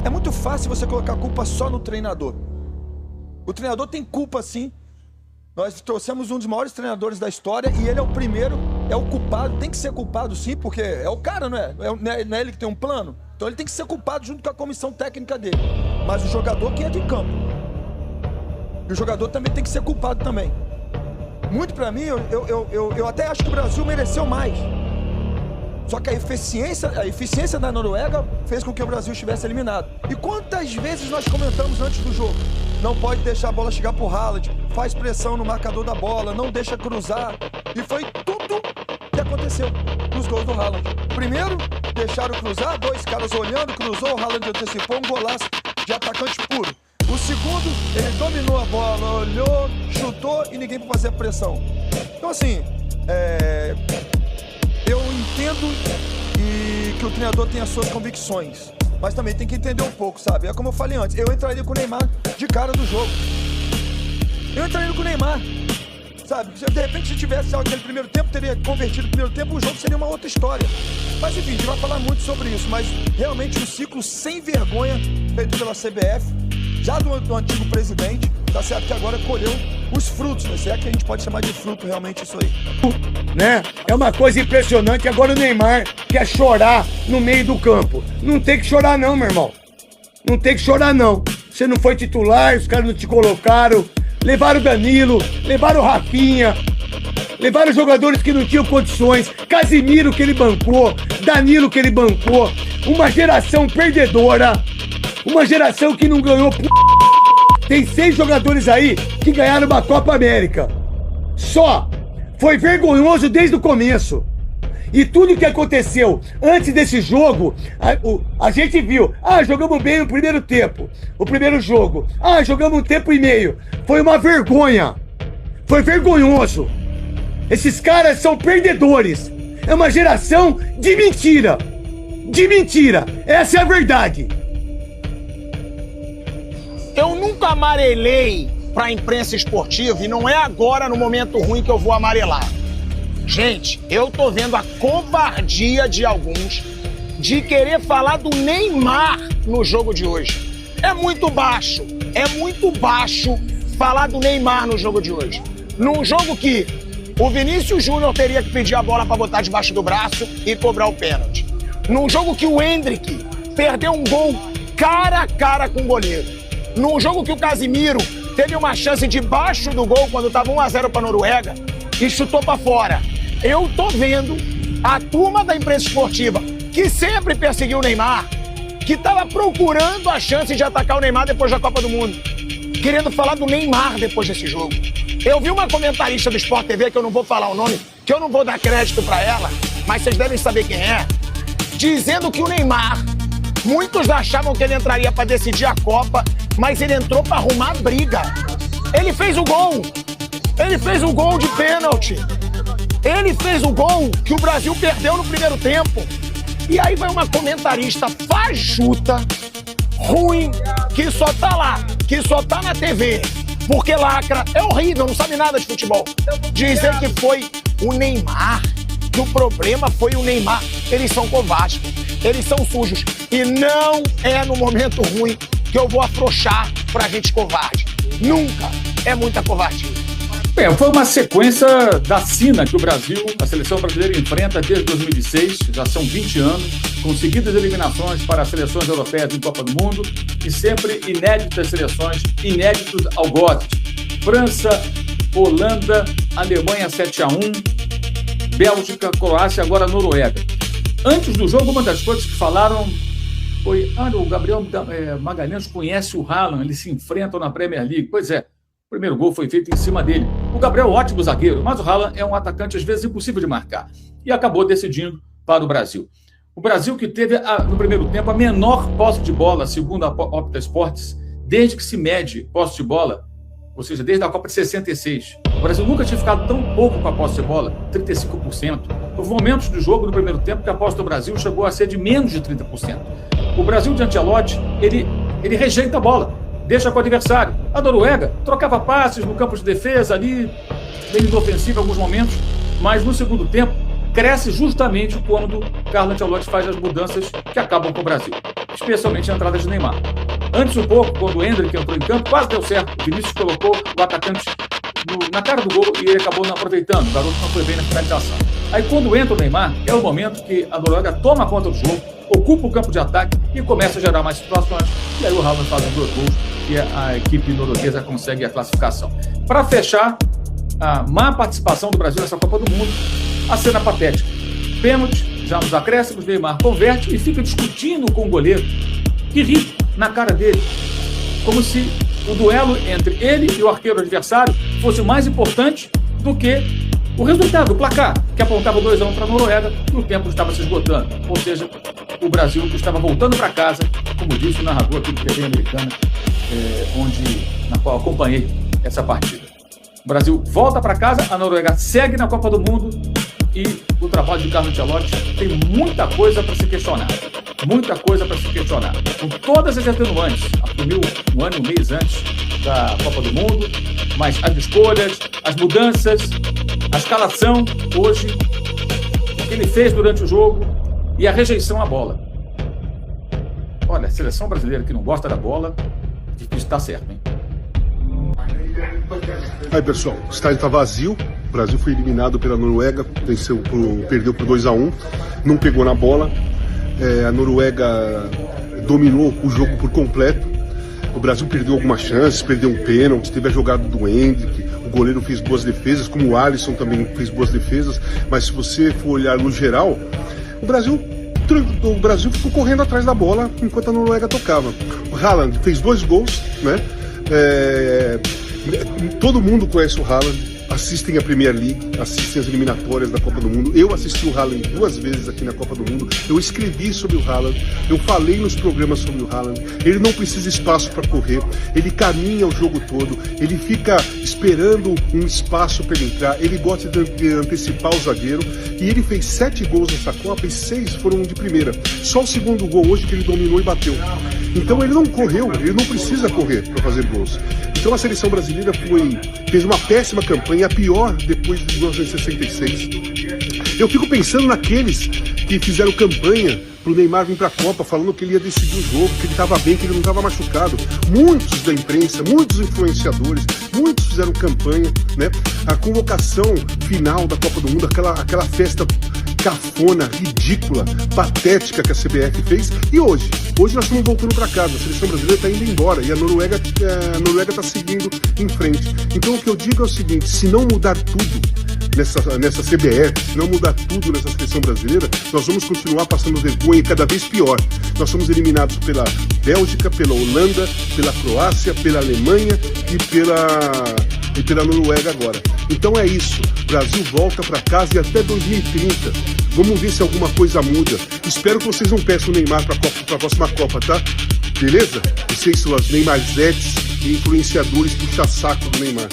É muito fácil você colocar a culpa só no treinador. O treinador tem culpa, sim. Nós trouxemos um dos maiores treinadores da história e ele é o primeiro, é o culpado, tem que ser culpado sim, porque é o cara, não é? Não é ele que tem um plano? Então ele tem que ser culpado junto com a comissão técnica dele. Mas o jogador que entra em campo. E o jogador também tem que ser culpado também. Muito pra mim, eu até acho que o Brasil mereceu mais. Só que a eficiência da Noruega fez com que o Brasil estivesse eliminado. E quantas vezes nós comentamos antes do jogo? Não pode deixar a bola chegar pro Haaland, faz pressão no marcador da bola, não deixa cruzar. E foi tudo que aconteceu nos gols do Haaland. Primeiro, deixaram cruzar, dois caras olhando, cruzou, o Haaland antecipou um golaço de atacante puro. O segundo, ele dominou a bola, olhou, chutou e ninguém para fazer a pressão. Então assim, eu entendo que o treinador tem as suas convicções, mas também tem que entender um pouco, sabe? É como eu falei antes, eu entraria com o Neymar de cara do jogo. Eu entraria com o Neymar, sabe? Se de repente se tivesse aquele primeiro tempo, teria convertido o primeiro tempo, o jogo seria uma outra história. Mas enfim, a gente vai falar muito sobre isso, mas realmente um ciclo sem vergonha feito pela CBF, já do antigo presidente, tá certo que agora colheu os frutos, né? Se é que a gente pode chamar de fruto realmente isso aí. Né? É uma coisa impressionante. Agora o Neymar quer chorar no meio do campo. Não tem que chorar não, meu irmão. Não tem que chorar não. Você não foi titular, os caras não te colocaram. Levaram o Danilo, levaram o Rafinha, levaram jogadores que não tinham condições. Casimiro que ele bancou, Danilo que ele bancou. Uma geração perdedora. Uma geração que não ganhou p... Tem 6 jogadores aí que ganharam uma Copa América. Só. Foi vergonhoso desde o começo. E tudo que aconteceu antes desse jogo, a gente viu. Jogamos bem no primeiro tempo. O primeiro jogo. Jogamos 1 tempo e meio. Foi uma vergonha. Foi vergonhoso. Esses caras são perdedores. É uma geração de mentira. De mentira. Essa é a verdade. Eu nunca amarelei pra imprensa esportiva e não é agora, no momento ruim, que eu vou amarelar. Gente, eu tô vendo a covardia de alguns de querer falar do Neymar no jogo de hoje. É muito baixo falar do Neymar no jogo de hoje. Num jogo que o Vinícius Júnior teria que pedir a bola pra botar debaixo do braço e cobrar o pênalti. Num jogo que o Endrick perdeu um gol cara a cara com o goleiro. Num jogo que o Casimiro teve uma chance debaixo do gol quando estava 1-0 para a Noruega e chutou para fora. Eu tô vendo a turma da imprensa esportiva que sempre perseguiu o Neymar, que estava procurando a chance de atacar o Neymar depois da Copa do Mundo, querendo falar do Neymar depois desse jogo. Eu vi uma comentarista do Sport TV, que eu não vou falar o nome, que eu não vou dar crédito para ela, mas vocês devem saber quem é, dizendo que o Neymar, muitos achavam que ele entraria para decidir a Copa, mas ele entrou para arrumar briga. Ele fez o gol. Ele fez o gol de pênalti. Ele fez o gol que o Brasil perdeu no primeiro tempo. E aí vai uma comentarista fajuta, ruim, que só tá lá, que só tá na TV, porque lacra, é horrível, não sabe nada de futebol. Dizer que foi o Neymar, que o problema foi o Neymar. Eles são covardes, eles são sujos. E não é no momento ruim que eu vou afrouxar pra gente covarde. Nunca. É muita covardia. Foi uma sequência da sina que o Brasil, a seleção brasileira, enfrenta desde 2006, já são 20 anos, com seguidas eliminações para as seleções europeias em Copa do Mundo e sempre inéditas seleções, inéditos algozes. França, Holanda, Alemanha 7-1, Bélgica, Croácia, agora Noruega. Antes do jogo, uma das coisas que falaram foi: o Gabriel Magalhães conhece o Haaland, eles se enfrentam na Premier League. Pois é, o primeiro gol foi feito em cima dele. O Gabriel é um ótimo zagueiro, mas o Haaland é um atacante às vezes impossível de marcar. E acabou decidindo para o Brasil. O Brasil que teve, no primeiro tempo, a menor posse de bola, segundo a Opta Sports, desde que se mede posse de bola, ou seja, desde a Copa de 66. O Brasil nunca tinha ficado tão pouco com a posse de bola, 35%. Houve momentos do jogo, no primeiro tempo, que a posse do Brasil chegou a ser de menos de 30%. O Brasil de Ancelotti, ele rejeita a bola, deixa com o adversário. A Noruega trocava passes no campo de defesa ali, meio inofensivo em alguns momentos, mas no segundo tempo cresce justamente quando Carlo Ancelotti faz as mudanças que acabam com o Brasil, especialmente a entrada de Neymar. Antes um pouco, quando o Endrick entrou em campo, quase deu certo. O Vinícius colocou o atacante na cara do gol e ele acabou não aproveitando. O garoto não foi bem na finalização. Aí quando entra o Neymar, é o momento que a Noruega toma conta do jogo, ocupa o campo de ataque e começa a gerar mais situações. E aí o Haaland faz os 2 gols e a equipe norueguesa consegue a classificação. Para fechar a má participação do Brasil nessa Copa do Mundo, a cena patética. Pênalti, já nos acréscimos, Neymar converte e fica discutindo com o goleiro, que ri na cara dele, como se o duelo entre ele e o arqueiro adversário fosse mais importante do que o resultado, o placar, que apontava 2-1 para a Noruega e o tempo estava se esgotando. Ou seja, o Brasil estava voltando para casa, como disse o narrador aqui do TV Americana, na qual acompanhei essa partida. O Brasil volta para casa, a Noruega segue na Copa do Mundo e o trabalho de Carlo Ancelotti tem muita coisa para se questionar. Muita coisa para se questionar. Com todas as atenuantes, assumiu um ano e um mês antes da Copa do Mundo, mas as escolhas, as mudanças, a escalação hoje, o que ele fez durante o jogo e a rejeição à bola. Olha, a seleção brasileira que não gosta da bola, difícil estar certo, hein? Aí, pessoal, o estádio está vazio. O Brasil foi eliminado pela Noruega, perdeu por 2-1, não pegou na bola. A Noruega dominou o jogo por completo. O Brasil perdeu algumas chances, perdeu um pênalti, teve a jogada do Endrick, o goleiro fez boas defesas, como o Alisson também fez boas defesas, mas se você for olhar no geral, o Brasil ficou correndo atrás da bola enquanto a Noruega tocava. O Haaland fez 2 gols, né? Todo mundo conhece o Haaland, assistem a Premier League, assistem as eliminatórias da Copa do Mundo. Eu assisti o Haaland 2 vezes aqui na Copa do Mundo, eu escrevi sobre o Haaland, eu falei nos programas sobre o Haaland. Ele não precisa espaço para correr, ele caminha o jogo todo, ele fica esperando um espaço para ele entrar, ele gosta de antecipar o zagueiro, e ele fez 7 gols nessa Copa e 6 foram de primeira. Só o segundo gol hoje que ele dominou e bateu. Então ele não correu, ele não precisa correr para fazer gols. Então a seleção brasileira fez uma péssima campanha, a pior depois de 1966. Eu fico pensando naqueles que fizeram campanha pro Neymar vir para a Copa, falando que ele ia decidir o jogo, que ele estava bem, que ele não estava machucado. Muitos da imprensa, muitos influenciadores, muitos fizeram campanha, né? A convocação final da Copa do Mundo, aquela festa cafona, ridícula, patética que a CBF fez. E hoje nós estamos voltando para casa, a seleção brasileira está indo embora e a Noruega está seguindo em frente. Então o que eu digo é o seguinte: se não mudar tudo nessa CBF, se não mudar tudo nessa seleção brasileira, nós vamos continuar passando vergonha e cada vez pior. Nós somos eliminados pela Bélgica, pela Holanda, pela Croácia, pela Alemanha e pela Noruega agora. Então é isso, o Brasil volta para casa e até 2030. Vamos ver se alguma coisa muda. Espero que vocês não peçam o Neymar para a próxima Copa, tá? Beleza? Vocês são as Neymarzetes e influenciadores puxa-saco do Neymar.